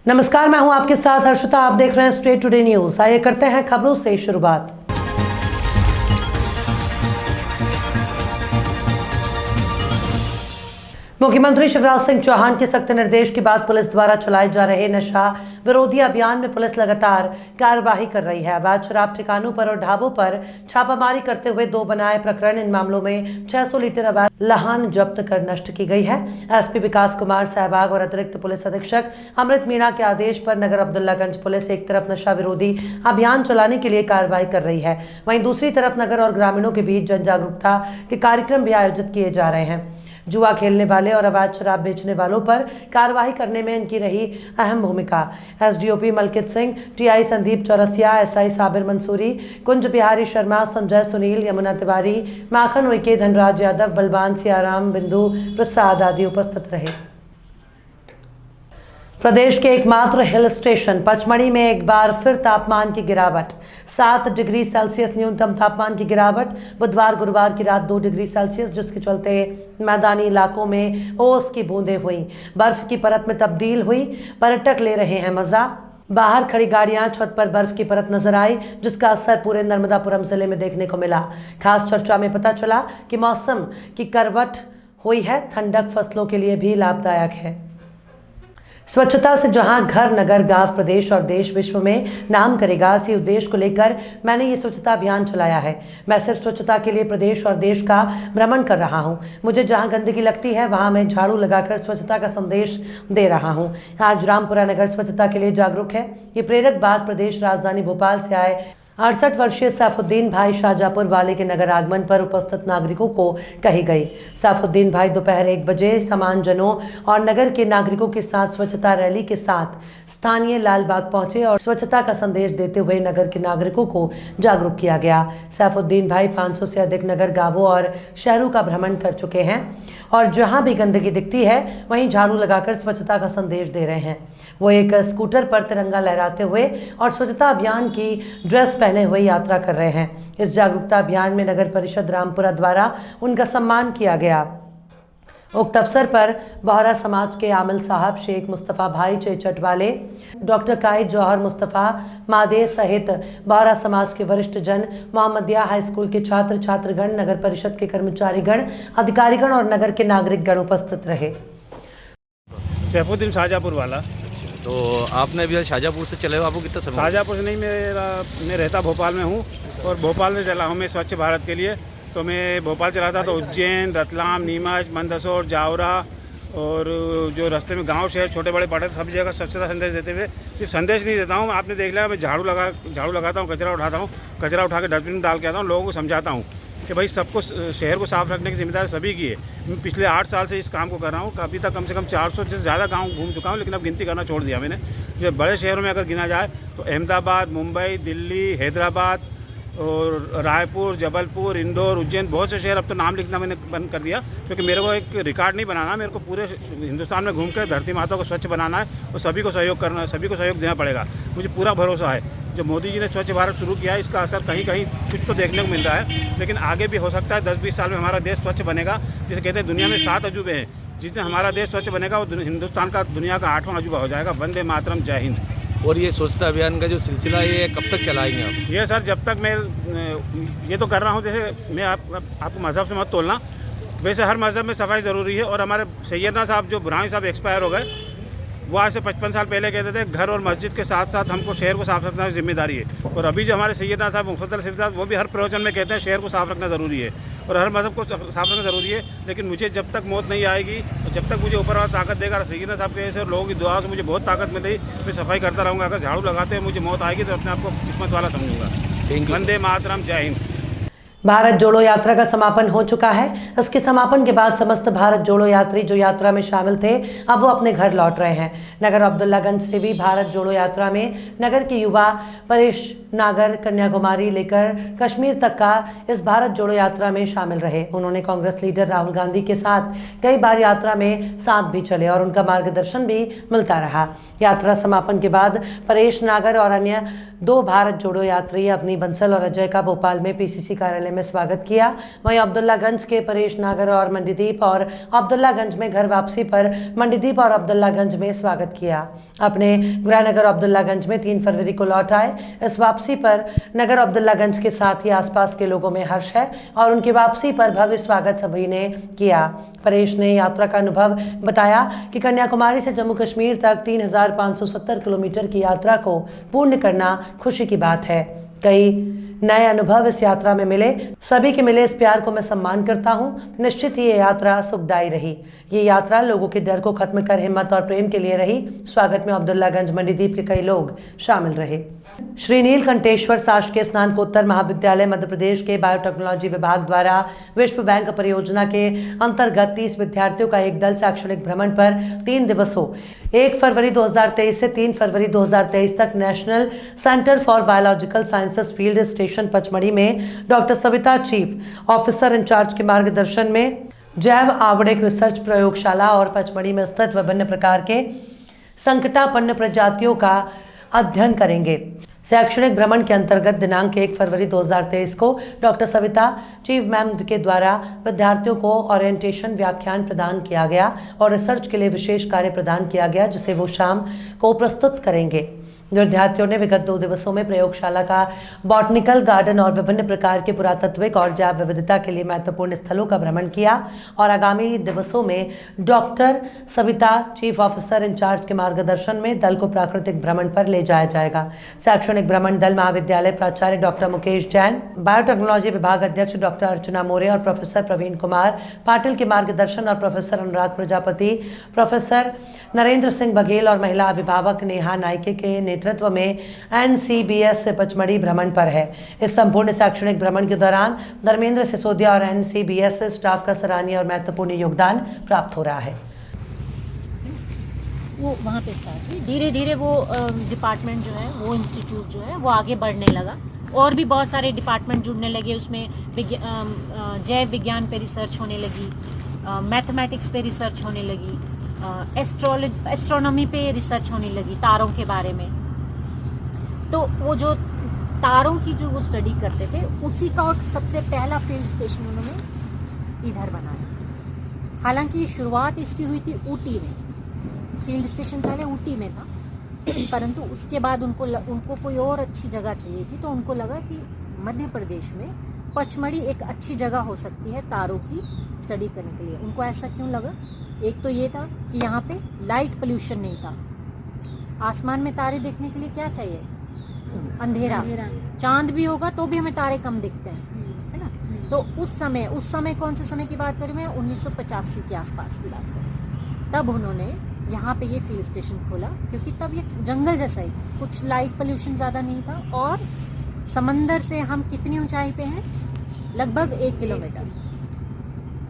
नमस्कार, मैं हूं आपके साथ हर्षिता। आप देख रहे हैं स्ट्रेट टुडे न्यूज। आइए करते हैं खबरों से शुरुआत। मुख्यमंत्री शिवराज सिंह चौहान के सख्त निर्देश के बाद पुलिस द्वारा चलाए जा रहे नशा विरोधी अभियान में पुलिस लगातार कार्यवाही कर रही है। अवैध शराब ठिकानों पर और ढाबों पर छापामारी करते हुए 2 बनाए प्रकरण। इन मामलों में 600 लीटर अवैध लाहन जब्त कर नष्ट की गई है। एसपी विकास कुमार सहवाग और अतिरिक्त पुलिस अधीक्षक अमृत मीणा के आदेश पर नगर अब्दुल्लागंज पुलिस एक तरफ नशा विरोधी अभियान चलाने के लिए कार्रवाई कर रही है, वहीं दूसरी तरफ नगर और ग्रामीणों के बीच जन जागरूकता के कार्यक्रम भी आयोजित किए जा रहे हैं। जुआ खेलने वाले और अवैध शराब बेचने वालों पर कार्रवाई करने में इनकी रही अहम भूमिका। SDOP Malkit Singh, TI Sandeep Chaurasia, SI Sabir Mansuri, Kunj Bihari Sharma, Sanjay Sunil, Yamuna Tiwari, Makhan Uike, Dhanraj Yadav, Balwan Siyaram, बिंदु प्रसाद आदि उपस्थित रहे। प्रदेश के एकमात्र हिल स्टेशन पचमढ़ी में एक बार फिर तापमान की गिरावट। 7 डिग्री सेल्सियस न्यूनतम तापमान की गिरावट। बुधवार गुरुवार की रात 2 डिग्री सेल्सियस, जिसके चलते मैदानी इलाकों में ओस की बूंदें हुई, बर्फ की परत में तब्दील हुई। पर्यटक ले रहे हैं मजा। बाहर खड़ी गाड़ियां, छत पर बर्फ की परत नजर आई, जिसका असर पूरे नर्मदापुरम जिले में देखने को मिला। खास चर्चा में पता चला कि मौसम की करवट हुई है। ठंडक फसलों के लिए भी लाभदायक है। स्वच्छता से जहां घर, नगर, गांव, प्रदेश और देश विश्व में नाम करेगा, इसी उद्देश्य को लेकर मैंने ये स्वच्छता अभियान चलाया है। मैं सिर्फ स्वच्छता के लिए प्रदेश और देश का भ्रमण कर रहा हूं। मुझे जहां गंदगी लगती है वहां मैं झाड़ू लगाकर स्वच्छता का संदेश दे रहा हूं। आज रामपुरा नगर स्वच्छता के लिए जागरूक है। ये प्रेरक बात प्रदेश राजधानी भोपाल से आए 68 वर्षीय सैफुद्दीन भाई शाहजहाँपुर वाले के नगर आगमन पर उपस्थित नागरिकों को कही गई। सैफुद्दीन भाई दोपहर 1 बजे समानजनों और नगर के नागरिकों के साथ स्वच्छता रैली के साथ स्थानीय लालबाग पहुंचे और स्वच्छता का संदेश देते हुए नगर के नागरिकों को जागरूक किया गया। सैफुद्दीन भाई 500 से अधिक नगर, गांवों और शहरों का भ्रमण कर चुके हैं और जहां भी गंदगी दिखती है वहीं झाड़ू लगाकर स्वच्छता का संदेश दे रहे हैं। वो एक स्कूटर पर तिरंगा लहराते हुए और स्वच्छता अभियान की ड्रेस पहने हुए यात्रा कर रहे हैं। इस जागरूकता अभियान में नगर परिषद रामपुरा द्वारा उनका सम्मान किया गया। उक्त अवसर पर बोहरा समाज के आमिल साहब, शेख मुस्तफ़ा भाई चेचट वाले, डॉक्टर कायद जौहर मुस्तफ़ा मादे सहित बोहरा समाज के वरिष्ठ जन, मोहम्मदिया हाई स्कूल के छात्र छात्रगण, नगर परिषद के कर्मचारीगण, अधिकारीगण और नगर के नागरिकगण उपस्थित रहे। सैफुद्दीन शाहजहाँपुर वाला। तो आपने अभी शाहजहाँपुर से चले हो, आपको कितना समय? शाहजहाँपुर से नहीं, मैं रहता भोपाल में हूँ और भोपाल में चला हूँ मैं स्वच्छ भारत के लिए। तो मैं भोपाल चला था तो उज्जैन, रतलाम, नीमच, मंदसौर, जावरा और जो रास्ते में गांव, शहर, छोटे बड़े पड़े सब जगह स्वच्छता संदेश देते हुए, सिर्फ संदेश नहीं देता हूँ, आपने देख लिया, मैं झाड़ू लगाता हूँ, कचरा उठाता हूँ, कचरा उठा के डस्टबिन में डाल के आता हूँ, लोगों को समझाता हूँ कि भाई सबको शहर को साफ़ रखने की जिम्मेदारी सभी की है। मैं पिछले 8 साल से इस काम को कर रहा हूँ। अभी तक कम से कम 400 से ज़्यादा गांव घूम चुका हूँ, लेकिन अब गिनती करना छोड़ दिया मैंने। जब बड़े शहरों में अगर गिना जाए तो अहमदाबाद, मुंबई, दिल्ली, हैदराबाद और रायपुर, जबलपुर, इंदौर, उज्जैन, बहुत से शहर। अब तो नाम लिखना मैंने बंद कर दिया क्योंकि मेरे को एक रिकॉर्ड नहीं बनाना, मेरे को पूरे हिंदुस्तान में घूम कर धरती माता को स्वच्छ बनाना है और सभी को सहयोग करना है, सभी को सहयोग देना पड़ेगा। मुझे पूरा भरोसा है जो मोदी जी ने स्वच्छ भारत शुरू किया है, इसका असर कहीं कहीं कुछ तो देखने को मिल रहा है, लेकिन आगे भी हो सकता है 10-20 साल में हमारा देश स्वच्छ बनेगा। जिसे कहते हैं दुनिया में 7 अजूबे हैं, जिस दिन हमारा देश स्वच्छ बनेगा वो हिंदुस्तान का दुनिया का 8वां अजूबा हो जाएगा। वंदे मातरम, जय हिंद। और ये स्वच्छता अभियान का जो सिलसिला है ये कब तक चलाएंगे आप? ये सर जब तक मैं ये तो कर रहा हूँ, जैसे मैं आपको मज़हब से मत तोलना, वैसे हर मज़हब में सफाई ज़रूरी है। और हमारे सैयदना साहब जो बुरहानी साहब एक्सपायर हो गए, वो आज से 55 साल पहले कहते थे घर और मस्जिद के साथ साथ हमको शहर को साफ़ रखना जिम्मेदारी है। और अभी जो हमारे सैयदना साहब मुफद्दल सिर्फ साहब, वो भी हर प्रवचन में कहते हैं शहर को साफ़ रखना ज़रूरी है और हर मज़हब को साफ़ रखना ज़रूरी है। लेकिन मुझे जब तक मौत नहीं आएगी और जब तक मुझे ऊपर वाला ताकत देगा, सैयदना साहब के ऐसे लोगों की दुआ से मुझे बहुत ताकत मिल रही, मैं सफाई करता रहूँगा। अगर झाड़ू लगाते हैं मुझे मौत आएगी तो अपने आप को किस्मत वाला समझूंगा। वंदे मातरम, जय हिंद। भारत जोड़ो यात्रा का समापन हो चुका है। इसके समापन के बाद समस्त भारत जोड़ो यात्री जो यात्रा में शामिल थे अब वो अपने घर लौट रहे हैं। नगर अब्दुल्लागंज से भी भारत जोड़ो यात्रा में नगर के युवा परेश नागर कन्याकुमारी लेकर कश्मीर तक का इस भारत जोड़ो यात्रा में शामिल रहे। उन्होंने कांग्रेस लीडर राहुल गांधी के साथ कई बार यात्रा में साथ भी चले और उनका मार्गदर्शन भी मिलता रहा। यात्रा समापन के बाद परेश नागर और अन्य 2 भारत जोड़ो यात्री अवनी बंसल और अजय का भोपाल में पीसीसी कार्यालय में स्वागत किया। वहीं अब्दुल्लागंज के परेश नागर और मंडीदीप और अब्दुल्लागंज में घर वापसी पर मंडीदीप और अब्दुल्लागंज में स्वागत किया। अपने गृहनगर अब्दुल्लागंज में 3 फरवरी को लौट आए। इस वापसी पर नगर अब्दुल्लागंज के साथ ही आसपास के लोगों में हर्ष है और उनकी वापसी पर भव्य स्वागत सभी ने किया। परेश ने यात्रा का अनुभव बताया कि कन्याकुमारी से जम्मू कश्मीर तक 3570 किलोमीटर की यात्रा को पूर्ण करना खुशी की बात है। कई नए अनुभव इस यात्रा में मिले। सभी के मिले इस प्यार को मैं सम्मान करता हूं। निश्चित ही ये यात्रा सुखदायी रही। ये यात्रा लोगों के डर को खत्म कर हिम्मत और प्रेम के लिए रही। स्वागत में अब्दुल्लागंज मंडीदीप के कई लोग शामिल रहे। श्री नीलकंठेश्वर शासकीय स्नातकोत्तर महाविद्यालय मध्य प्रदेश के बायोटेक्नोलॉजी विभाग द्वारा विश्व बैंक परियोजना के अंतर्गत 30 विद्यार्थियों का एक दल शैक्षणिक भ्रमण पर 3 दिवसों 1 फरवरी 2023 से 3 फरवरी 2023 तक National Centre for Biological Sciences field station Pachmarhi में doctor Savita chief officer in charge के मार्गदर्शन में जैव आवड़िक रिसर्च प्रयोगशाला और पचमढ़ी में स्थित विभिन्न प्रकार के संकटापन्न प्रजातियों का अध्ययन करेंगे। शैक्षणिक भ्रमण के अंतर्गत दिनांक 1 फरवरी 2023 को डॉक्टर सविता चीफ मैम के द्वारा विद्यार्थियों को ओरिएंटेशन व्याख्यान प्रदान किया गया और रिसर्च के लिए विशेष कार्य प्रदान किया गया जिसे वो शाम को प्रस्तुत करेंगे। विद्यार्थियों ने विगत 2 दिवसों में प्रयोगशाला का बॉटनिकल गार्डन और विभिन्न प्रकार के पुरातत्विक और जैव विविधता के लिए महत्वपूर्ण स्थलों का भ्रमण किया और आगामी दिवसों में doctor Savita chief officer in charge के मार्गदर्शन में दल को प्राकृतिक भ्रमण पर ले जाया जाएगा। शैक्षणिक भ्रमण दल महाविद्यालय प्राचार्य डॉक्टर मुकेश जैन, बायोटेक्नोलॉजी विभाग अध्यक्ष डॉक्टर अर्चना मोरे और प्रोफेसर प्रवीण कुमार पाटिल के मार्गदर्शन और प्रोफेसर अनुराग प्रजापति, प्रोफेसर नरेंद्र सिंह बघेल और महिला अभिभावक नेहा नाइके के नेतृत्व में NCBS से पचमढ़ी भ्रमण पर है। इस संपूर्ण शैक्षणिक भ्रमण के दौरान धर्मेंद्र सिसोदिया और NCBS से स्टाफ का सराहनीय और महत्वपूर्ण योगदान प्राप्त हो रहा है। वो वहाँ पे स्टार्ट हुई, धीरे धीरे वो डिपार्टमेंट जो है, वो इंस्टीट्यूट जो है वो आगे बढ़ने लगा और भी बहुत सारे डिपार्टमेंट जुड़ने लगे। उसमें जैव विज्ञान पे रिसर्च होने लगी, मैथमेटिक्स पे रिसर्च होने लगी, एस्ट्रोनॉमी पे रिसर्च होने लगी, तारों के बारे में। तो वो जो तारों की जो वो स्टडी करते थे उसी का एक सबसे पहला फील्ड स्टेशन उन्होंने इधर बनाया। हालांकि शुरुआत इसकी हुई थी ऊटी में, फील्ड स्टेशन पहले ऊटी में था, परंतु उसके बाद उनको कोई और अच्छी जगह चाहिए थी, तो उनको लगा कि मध्य प्रदेश में पचमढ़ी एक अच्छी जगह हो सकती है तारों की स्टडी करने के लिए। उनको ऐसा क्यों लगा? एक तो ये था कि यहाँ पे लाइट पोल्यूशन नहीं था। आसमान में तारे देखने के लिए क्या चाहिए? अंधेरा। चांद भी होगा तो भी हमें तारे कम दिखते हैं, है ना। तो उस समय कौन से समय की बात करें मैं? 1985 के आसपास की बात करें। तब उन्होंने यहाँ पे ये फील्ड स्टेशन खोला, क्योंकि तब ये जंगल जैसा ही था, कुछ लाइट पोल्यूशन ज़्यादा नहीं था और समंदर से हम कितनी ऊंचाई पे हैं? लगभग 1 किलोमीटर,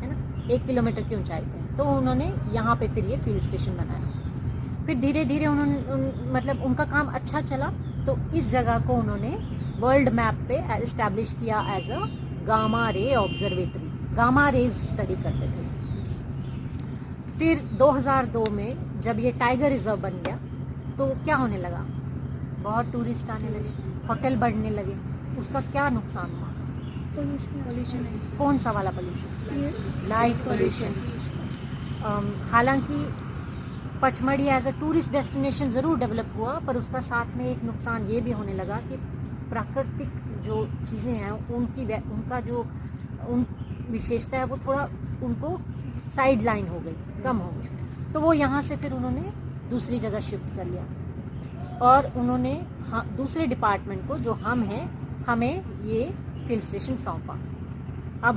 है ना, 1 किलोमीटर की ऊंचाई पे। तो उन्होंने यहाँ पे फिर ये फील्ड स्टेशन बनाया। फिर धीरे धीरे मतलब उनका काम अच्छा चला, तो इस जगह को उन्होंने वर्ल्ड मैप पे एस्टैब्लिश किया as a gamma ray observatory. Gamma rays study करते थे। फिर 2002 में जब ये टाइगर रिजर्व बन गया तो क्या होने लगा? बहुत टूरिस्ट आने लगे, होटल बढ़ने लगे। उसका क्या नुकसान हुआ? पोल्यूशन। कौन सा वाला पोल्यूशन? Light pollution. हालांकि Pachmarhi as a tourist destination ज़रूर डेवलप हुआ, पर उसका साथ में एक नुकसान ये भी होने लगा कि प्राकृतिक जो चीज़ें हैं उनका जो विशेषता है वो थोड़ा उनको साइड लाइन हो गई, कम हो गई। तो वो यहाँ से फिर उन्होंने दूसरी जगह शिफ्ट कर लिया और उन्होंने दूसरे डिपार्टमेंट को जो हम हैं, हमें ये फील्ड स्टेशन सौंपा। अब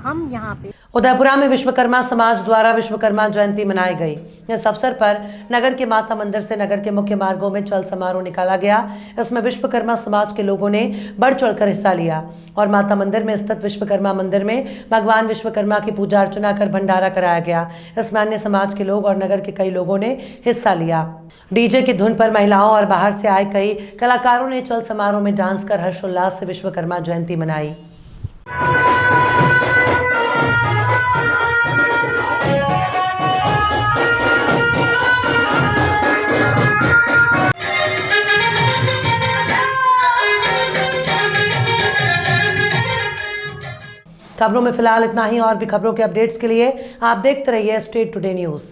हम यहाँ पे उदयपुरा में विश्वकर्मा समाज द्वारा विश्वकर्मा जयंती मनाई गई। इस अवसर पर नगर के माता मंदिर से नगर के मुख्य मार्गों में चल समारोह निकाला गया। इसमें विश्वकर्मा समाज के लोगों ने बढ़ चढ़कर हिस्सा लिया और माता मंदिर में स्थित विश्वकर्मा मंदिर में भगवान विश्वकर्मा की पूजा अर्चना कर भंडारा कराया गया। इसमें अन्य समाज के लोग और नगर के कई लोगों ने हिस्सा लिया। डीजे की धुन पर महिलाओं और बाहर से आए कई कलाकारों ने चल समारोह में डांस कर हर्षोल्लास से विश्वकर्मा जयंती मनाई। खबरों में फिलहाल इतना ही। और भी खबरों के अपडेट्स के लिए आप देखते रहिए स्टेट टुडे न्यूज़।